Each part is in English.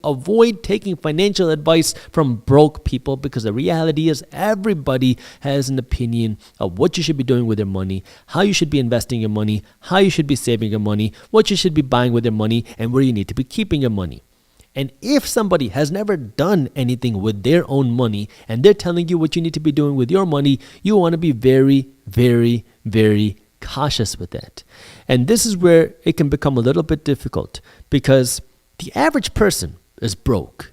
Avoid taking financial advice from broke people, because the reality is everybody has an opinion of what you should be doing with your money, how you should be investing your money, how you should be saving your money, what you should be buying with your money, and where you need to be keeping your money. And if somebody has never done anything with their own money and they're telling you what you need to be doing with your money, you want to be very, very, very cautious with that. And this is where it can become a little bit difficult, because the average person is broke,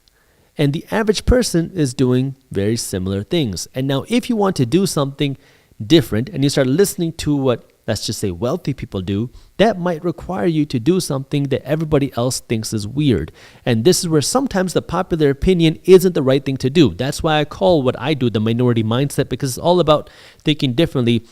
and the average person is doing very similar things. And now if you want to do something different and you start listening to what, let's just say, wealthy people do, that might require you to do something that everybody else thinks is weird. And this is where sometimes the popular opinion isn't the right thing to do. That's why I call what I do the minority mindset, because it's all about thinking differently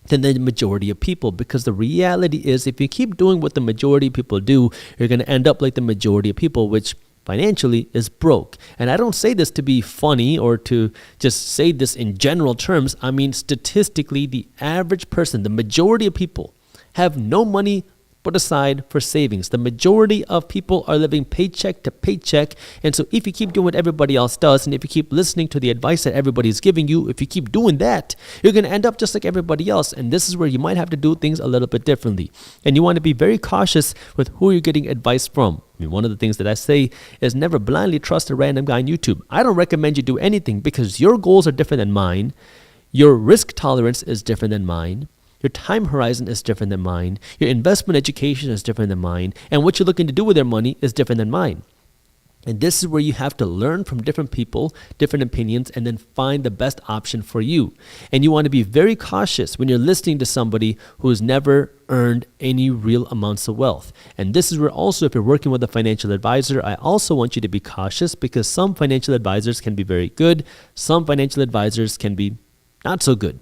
than the majority of people. Because the reality is, if you keep doing what the majority of people do, you're going to end up like the majority of people, which financially is broke. And I don't say this to be funny or to just say this in general terms. I mean, statistically, the average person, the majority of people, have no money put aside for savings. The majority of people are living paycheck to paycheck. And so if you keep doing what everybody else does, and if you keep listening to the advice that everybody's giving you, if you keep doing that, you're going to end up just like everybody else. And this is where you might have to do things a little bit differently. And you want to be very cautious with who you're getting advice from. I mean, one of the things that I say is never blindly trust a random guy on YouTube. I don't recommend you do anything, because your goals are different than mine. Your risk tolerance is different than mine. Your time horizon is different than mine. Your investment education is different than mine. And what you're looking to do with your money is different than mine. And this is where you have to learn from different people, different opinions, and then find the best option for you. And you want to be very cautious when you're listening to somebody who's never earned any real amounts of wealth. And this is where also, if you're working with a financial advisor, I also want you to be cautious, because some financial advisors can be very good. Some financial advisors can be not so good.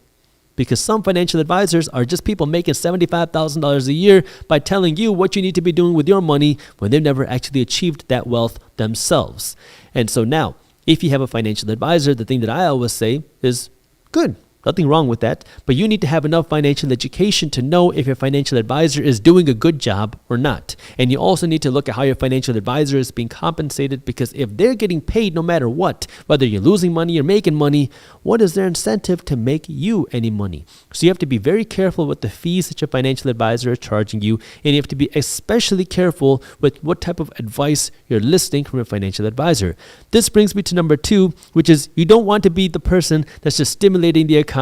Because some financial advisors are just people making $75,000 a year by telling you what you need to be doing with your money when they've never actually achieved that wealth themselves. And so now, if you have a financial advisor, the thing that I always say is good. Nothing wrong with that, but you need to have enough financial education to know if your financial advisor is doing a good job or not. And you also need to look at how your financial advisor is being compensated, because if they're getting paid no matter what, whether you're losing money or making money, what is their incentive to make you any money? So you have to be very careful with the fees that your financial advisor is charging you, and you have to be especially careful with what type of advice you're listening from your financial advisor. This brings me to number 2, which is you don't want to be the person that's just stimulating the economy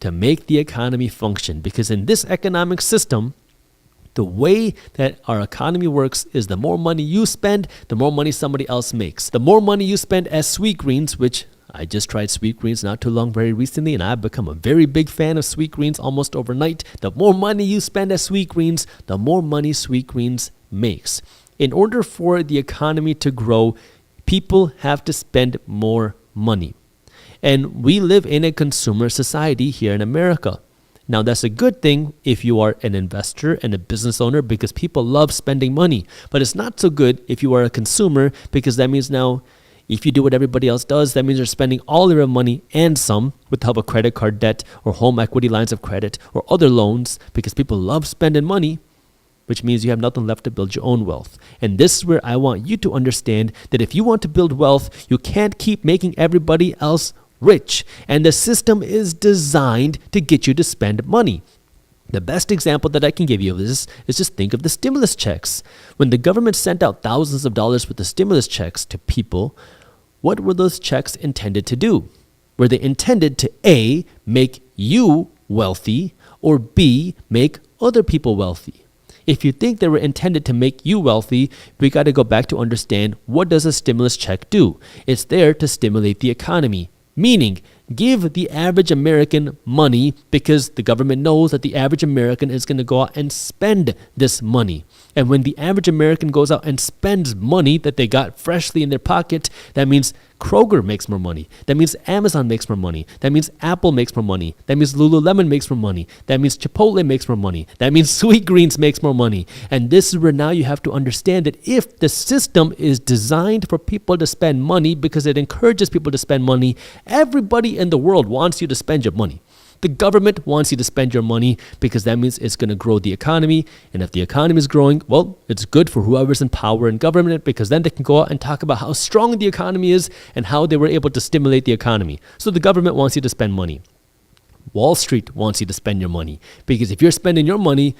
to make the economy function. Because in this economic system, the way that our economy works is the more money you spend, the more money somebody else makes. The more money you spend as Sweetgreens, which I just tried Sweetgreens not too long, very recently, and I've become a very big fan of Sweetgreens almost overnight. The more money you spend as Sweetgreens, the more money Sweetgreens makes. In order for the economy to grow, people have to spend more money. And we live in a consumer society here in America. Now, that's a good thing if you are an investor and a business owner, because people love spending money. But it's not so good if you are a consumer, because that means now, if you do what everybody else does, that means you're spending all your money and some with the help of credit card debt or home equity lines of credit or other loans, because people love spending money, which means you have nothing left to build your own wealth. And this is where I want you to understand that if you want to build wealth, you can't keep making everybody else rich. And the system is designed to get you to spend money. The best example that I can give you of this is just think of the stimulus checks. When the government sent out thousands of dollars worth of stimulus checks to people, what were those checks intended to do? Were they intended to A, make you wealthy, or B, make other people wealthy? If you think they were intended to make you wealthy, we got to go back to understand, what does a stimulus check do? It's there to stimulate the economy. Meaning, give the average American money, because the government knows that the average American is going to go out and spend this money. And when the average American goes out and spends money that they got freshly in their pocket, that means Kroger makes more money. That means Amazon makes more money. That means Apple makes more money. That means Lululemon makes more money. That means Chipotle makes more money. That means Sweetgreens makes more money. And this is where now you have to understand that if the system is designed for people to spend money because it encourages people to spend money, everybody in the world wants you to spend your money. The government wants you to spend your money because that means it's going to grow the economy. And if the economy is growing, well, it's good for whoever's in power in government because then they can go out and talk about how strong the economy is and how they were able to stimulate the economy. So the government wants you to spend money. Wall Street wants you to spend your money because if you're spending your money,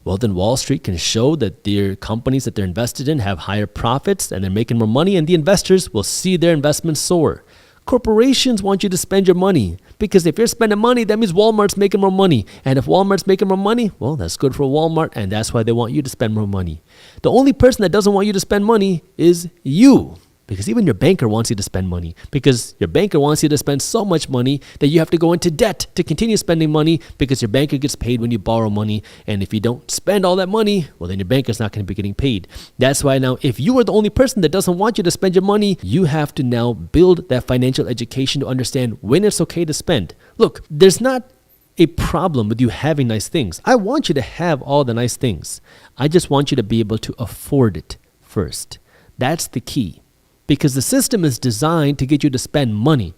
well, then Wall Street can show that their companies that they're invested in have higher profits and they're making more money, and the investors will see their investments soar. Corporations want you to spend your money because if you're spending money, that means Walmart's making more money. And if Walmart's making more money, well, that's good for Walmart, and that's why they want you to spend more money. The only person that doesn't want you to spend money is you. Because even your banker wants you to spend money. Because your banker wants you to spend so much money that you have to go into debt to continue spending money because your banker gets paid when you borrow money. And if you don't spend all that money, well, then your banker's not going to be getting paid. That's why now, if you are the only person that doesn't want you to spend your money, you have to now build that financial education to understand when it's okay to spend. Look, there's not a problem with you having nice things. I want you to have all the nice things. I just want you to be able to afford it first. That's the key. Because the system is designed to get you to spend money.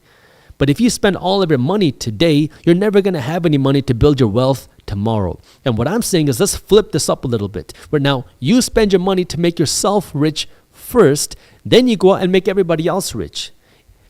But if you spend all of your money today, you're never going to have any money to build your wealth tomorrow. And what I'm saying is let's flip this up a little bit. Where now you spend your money to make yourself rich first, then you go out and make everybody else rich.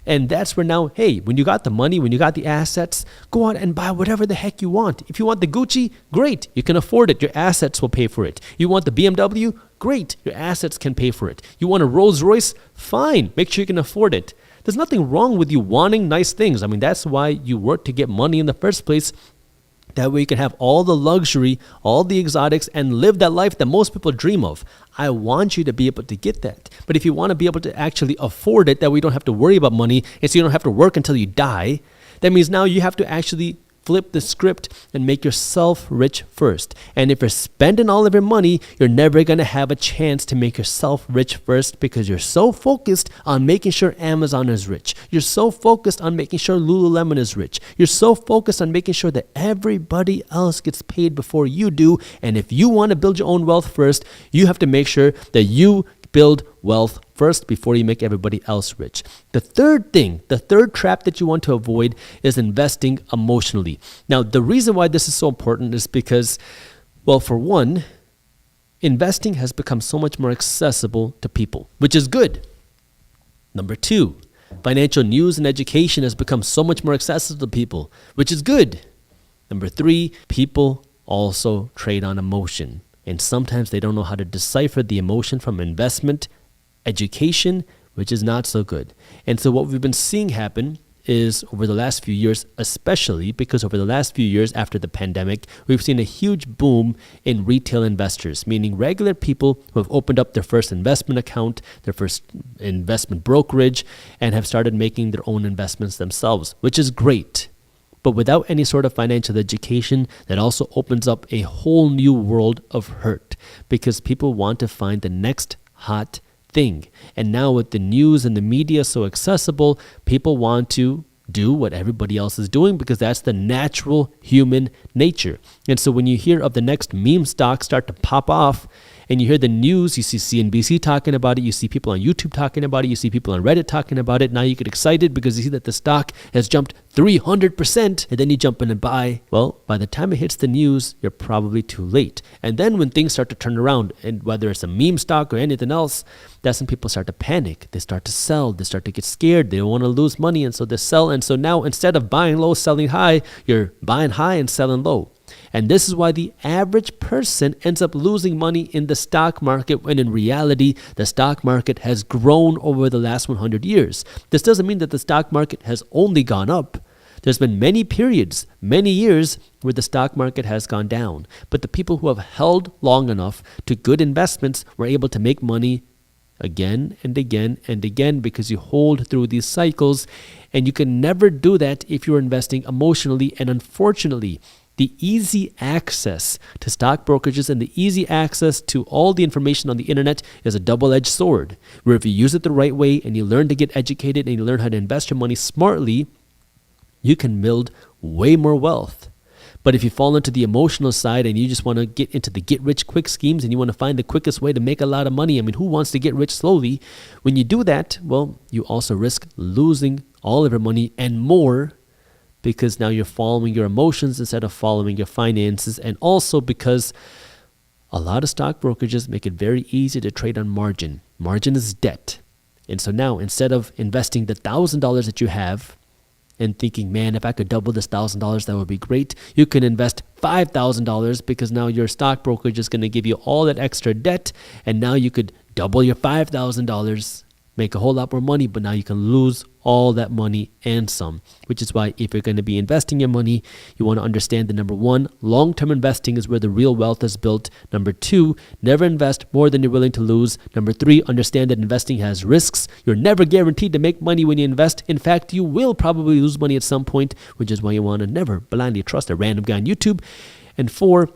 And that's where now, hey, when you got the money, when you got the assets, go out and buy whatever the heck you want. If you want the Gucci, great, you can afford it. Your assets will pay for it. You want the BMW? Great, your assets can pay for it. You want a Rolls Royce? Fine, make sure you can afford it. There's nothing wrong with you wanting nice things. I mean, that's why you work to get money in the first place. That way you can have all the luxury, all the exotics, and live that life that most people dream of. I want you to be able to get that. But if you want to be able to actually afford it, that way you don't have to worry about money, and so you don't have to work until you die, that means now you have to actually flip the script and make yourself rich first. And if you're spending all of your money, you're never going to have a chance to make yourself rich first because you're so focused on making sure Amazon is rich. You're so focused on making sure Lululemon is rich. You're so focused on making sure that everybody else gets paid before you do. And if you want to build your own wealth first, you have to make sure that you build wealth first before you make everybody else rich. The third trap that you want to avoid is investing emotionally. Now, the reason why this is so important is because, well, for one, investing has become so much more accessible to people, which is good. Number two, financial news and education has become so much more accessible to people, which is good. Number three, people also trade on emotion. And sometimes they don't know how to decipher the emotion from investment, education, which is not so good. And so what we've been seeing happen is over the last few years, especially because over the last few years after the pandemic, we've seen a huge boom in retail investors, meaning regular people who have opened up their first investment account, their first investment brokerage, and have started making their own investments themselves, which is great. But without any sort of financial education, that also opens up a whole new world of hurt because people want to find the next hot thing. And now with the news and the media so accessible, people want to do what everybody else is doing because that's the natural human nature. And so when you hear of the next meme stock start to pop off, and you hear the news, you see CNBC talking about it, you see people on YouTube talking about it, you see people on Reddit talking about it. Now you get excited because you see that the stock has jumped 300%, and then you jump in and buy. Well, by the time it hits the news, you're probably too late. And then when things start to turn around, and whether it's a meme stock or anything else, that's when people start to panic. They start to sell. They start to get scared. They don't want to lose money, and so they sell. And so now instead of buying low, selling high, you're buying high and selling low. And this is why the average person ends up losing money in the stock market when in reality, the stock market has grown over the last 100 years. This doesn't mean that the stock market has only gone up. There's been many periods, many years where the stock market has gone down. But the people who have held long enough to good investments were able to make money again and again and again because you hold through these cycles. And you can never do that if you're investing emotionally. And unfortunately, the easy access to stock brokerages and the easy access to all the information on the internet is a double-edged sword, where if you use it the right way and you learn to get educated and you learn how to invest your money smartly, you can build way more wealth. But if you fall into the emotional side and you just want to get into the get-rich-quick schemes and you want to find the quickest way to make a lot of money, I mean, who wants to get rich slowly? When you do that, well, you also risk losing all of your money and more because now you're following your emotions instead of following your finances, and also because a lot of stock brokerages make it very easy to trade on margin. Margin is debt. And so now, instead of investing the $1,000 that you have and thinking, man, if I could double this $1,000, that would be great, you can invest $5,000 because now your stock brokerage is going to give you all that extra debt, and now you could double your $5,000, make a whole lot more money, but now you can lose all that money and some, which is why if you're going to be investing your money, you want to understand that number one, long-term investing is where the real wealth is built. Number two, never invest more than you're willing to lose. Number three, understand that investing has risks. You're never guaranteed to make money when you invest. In fact, you will probably lose money at some point, which is why you want to never blindly trust a random guy on YouTube. And four,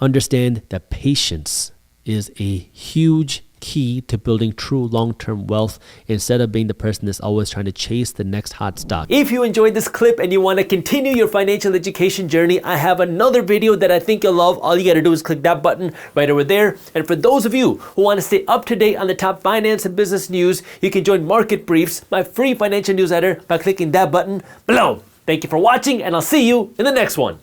understand that patience is a huge key to building true long-term wealth instead of being the person that's always trying to chase the next hot stock. If you enjoyed this clip and you want to continue your financial education journey, I have another video that I think you'll love. All you got to do is click that button right over there. And for those of you who want to stay up to date on the top finance and business news, you can join Market Briefs, my free financial newsletter, by clicking that button below. Thank you for watching, and I'll see you in the next one.